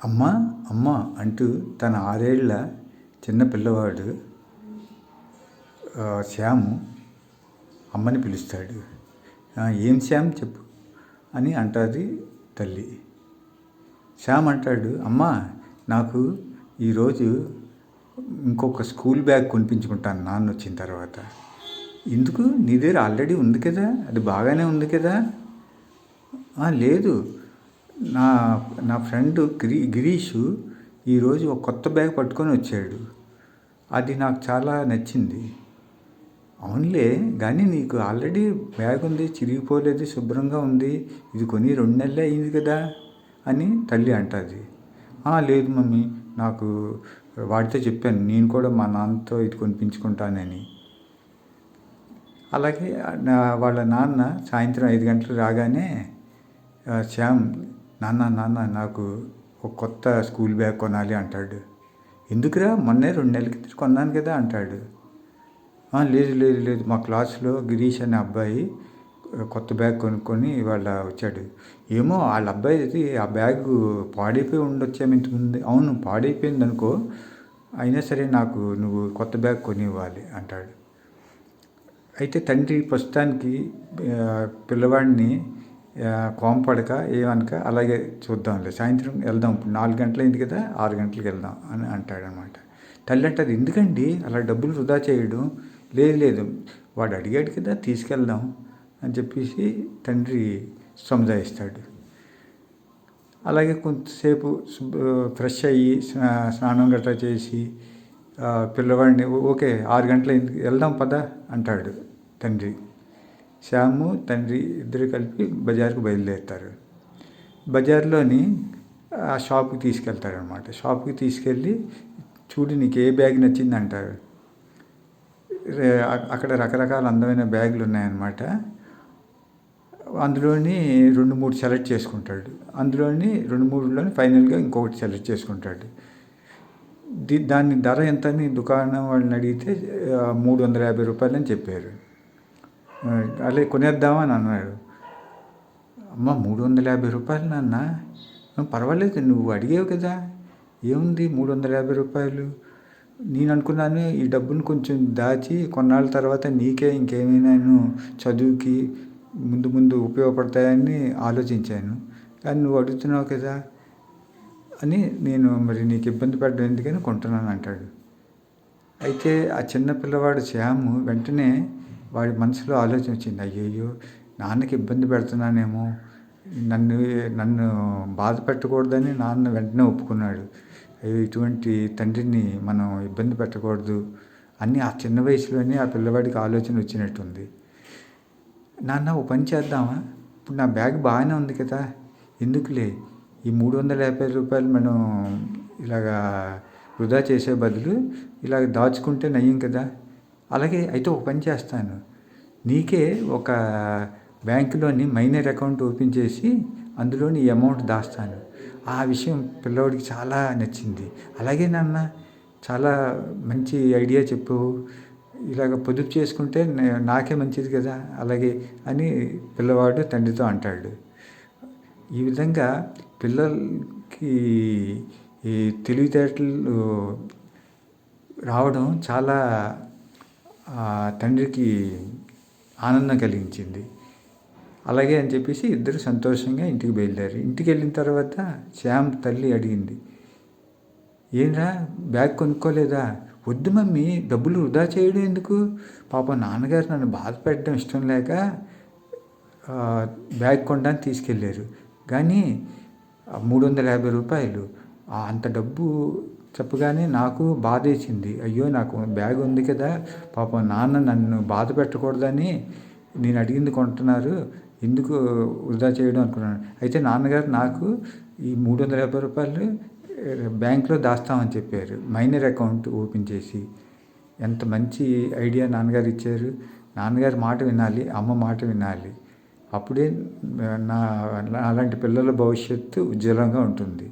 అమ్మా అమ్మా అంటూ తన 6 ఏళ్ల చిన్న పిల్లవాడు శ్యాము అమ్మని పిలుస్తాడు. ఏం శ్యామ్ చెప్పు అని అంటుంది తల్లి. శ్యామ్ అంటాడు, అమ్మా నాకు ఈరోజు ఇంకొక స్కూల్ బ్యాగ్ కొనిపించుకుంటాను నాన్న వచ్చిన తర్వాత. ఎందుకు, నీ దగ్గర ఆల్రెడీ ఉంది కదా, అది బాగానే ఉంది కదా. లేదు, నా నా ఫ్రెండ్ గిరీషు ఈరోజు ఒక కొత్త బ్యాగ్ పట్టుకొని వచ్చాడు, అది నాకు చాలా నచ్చింది. అవునులే, కానీ నీకు ఆల్రెడీ బ్యాగ్ ఉంది, చిరిగిపోలేదు, శుభ్రంగా ఉంది, ఇది కొని 2 నెలలే అయింది కదా అని తల్లి అంటుంది. లేదు మమ్మీ, నాకు వాడితో చెప్పాను, నేను కూడా మా నాన్నతో ఇది కొనిపించుకుంటానని. అలాగే వాళ్ళ నాన్న సాయంత్రం 5 గంటలు రాగానే శ్యామ్, నాన్న నాకు ఒక కొత్త స్కూల్ బ్యాగ్ కొనాలి అంటాడు. ఎందుకురా, మొన్నే 2 నెలల కింద కొన్నాను కదా అంటాడు. లేదు, మా క్లాస్లో గిరీష్ అనే అబ్బాయి కొత్త బ్యాగ్ కొనుక్కొని ఇవాళ వచ్చాడు. ఏమో వాళ్ళ అబ్బాయిది ఆ బ్యాగ్ పాడైపోయి ఉండొచ్చేమో ఇంతకుముందు. అవును, పాడైపోయింది అనుకో, అయినా సరే నాకు నువ్వు కొత్త బ్యాగ్ కొని ఇవ్వాలి అంటాడు. అయితే తండ్రి ప్రస్తుతానికి పిల్లవాడిని కోంపడక ఏమనక, అలాగే చూద్దాంలే, సాయంత్రం వెళ్దాం, ఇప్పుడు 4 గంటలైంది కదా, 6 గంటలకు వెళ్దాం అని అంటాడనమాట. తల్లి అంటారు, ఎందుకండి అలా డబ్బులు వృధా చేయడం. లేదు, వాడు అడిగాడు కదా, తీసుకెళ్దాం అని చెప్పేసి తండ్రి సముదాయిస్తాడు. అలాగే కొంతసేపు ఫ్రెష్ అయ్యి స్నానం గట్రా చేసి పిల్లవాడిని, ఓకే 6 గంటలైంది వెళ్దాం పద అంటాడు తండ్రి. శ్యాము తండ్రి ఇద్దరు కలిపి బజార్కు బయలుదేరుతారు. బజార్లోని ఆ షాప్కి తీసుకెళ్తారనమాట. షాప్కి తీసుకెళ్ళి, చూడు నీకు ఏ బ్యాగ్ నచ్చింది అంటారు. అక్కడ రకరకాల అందమైన బ్యాగులు ఉన్నాయన్నమాట. అందులోని 2-3 సెలెక్ట్ చేసుకుంటాడు. అందులోని 2-3లోని ఫైనల్గా ఇంకొకటి సెలెక్ట్ చేసుకుంటాడు. దాని ధర ఎంత అని దుకాణం వాళ్ళని అడిగితే 350 రూపాయలు అని చెప్పారు. అలాగే కొనేద్దామని అన్నాడు. అమ్మ, 350 రూపాయలు నాన్న, పర్వాలేదు, నువ్వు అడిగేవు కదా, ఏముంది 350 రూపాయలు. నేను అనుకున్నాను ఈ డబ్బును కొంచెం దాచి కొన్నాళ్ళ తర్వాత నీకే ఇంకేమైనా చదువుకి ముందు ఉపయోగపడతాయని ఆలోచించాను. కానీ నువ్వు అడుగుతున్నావు కదా అని నేను మరి నీకు ఇబ్బంది పడ్డం ఎందుకని కొంటున్నాను అంటాడు. అయితే ఆ చిన్న పిల్లవాడు శ్యాము వెంటనే వాడి మనసులో ఆలోచన వచ్చింది, అయ్యయ్యో నాన్నకి ఇబ్బంది పెడుతున్నానేమో, నన్ను బాధ పెట్టకూడదని నాన్న వెంటనే ఒప్పుకున్నాడు. అయ్యో, ఇటువంటి తండ్రిని మనం ఇబ్బంది పెట్టకూడదు అని ఆ చిన్న వయసులోనే ఆ పిల్లవాడికి ఆలోచన వచ్చినట్టుంది. నాన్న, ఓ పని చేద్దామా, ఇప్పుడు నా బ్యాగ్ బాగానే ఉంది కదా, ఎందుకులే ఈ 350 రూపాయలు మనం ఇలాగా వృధా చేసే బదులు ఇలాగ దాచుకుంటే నయం కదా. అలాగే అయితే ఒక పని చేస్తాను, నీకే ఒక బ్యాంకులోని మైనర్ అకౌంట్ ఓపెన్ చేసి అందులోని ఈ అమౌంట్ దాస్తాను. ఆ విషయం పిల్లవాడికి చాలా నచ్చింది. అలాగే నాన్న, చాలా మంచి ఐడియా చెప్పావు, ఇలాగ పొదుపు చేసుకుంటే నాకే మంచిది కదా, అలాగే అని పిల్లవాడు తండ్రితో అంటాడు. ఈ విధంగా పిల్లలకి ఈ తెలివితేటలు రావడం చాలా తండ్రికి ఆనందం కలిగించింది. అలాగే అని చెప్పేసి ఇద్దరు సంతోషంగా ఇంటికి బయలుదేరి, ఇంటికి వెళ్ళిన తర్వాత శ్యామ్ తల్లి అడిగింది, ఏంరా బ్యాగ్ కొనుక్కోలేదా. వద్దు మమ్మీ, డబ్బులు వృధా చేయడం ఎందుకు, పాపం నాన్నగారు నన్ను బాధ పెట్టడం ఇష్టం లేక బ్యాగ్ కొనడానికి తీసుకెళ్ళారు, కానీ 350 రూపాయలు అంత డబ్బు చెప్పగానే నాకు బాధ వేసింది. అయ్యో, నాకు బ్యాగ్ ఉంది కదా, పాపం నాన్న నన్ను బాధ పెట్టకూడదని నేను అడిగింది కొంటున్నారు, ఎందుకు వృధా చేయడం అనుకున్నాను. అయితే నాన్నగారు నాకు ఈ 350 రూపాయలు బ్యాంకులో దాస్తామని చెప్పారు, మైనర్ అకౌంట్ ఓపెన్ చేసి. ఎంత మంచి ఐడియా నాన్నగారు ఇచ్చారు. నాన్నగారి మాట వినాలి, అమ్మ మాట వినాలి, అప్పుడే అలాంటి పిల్లల భవిష్యత్తు ఉజ్వలంగా ఉంటుంది.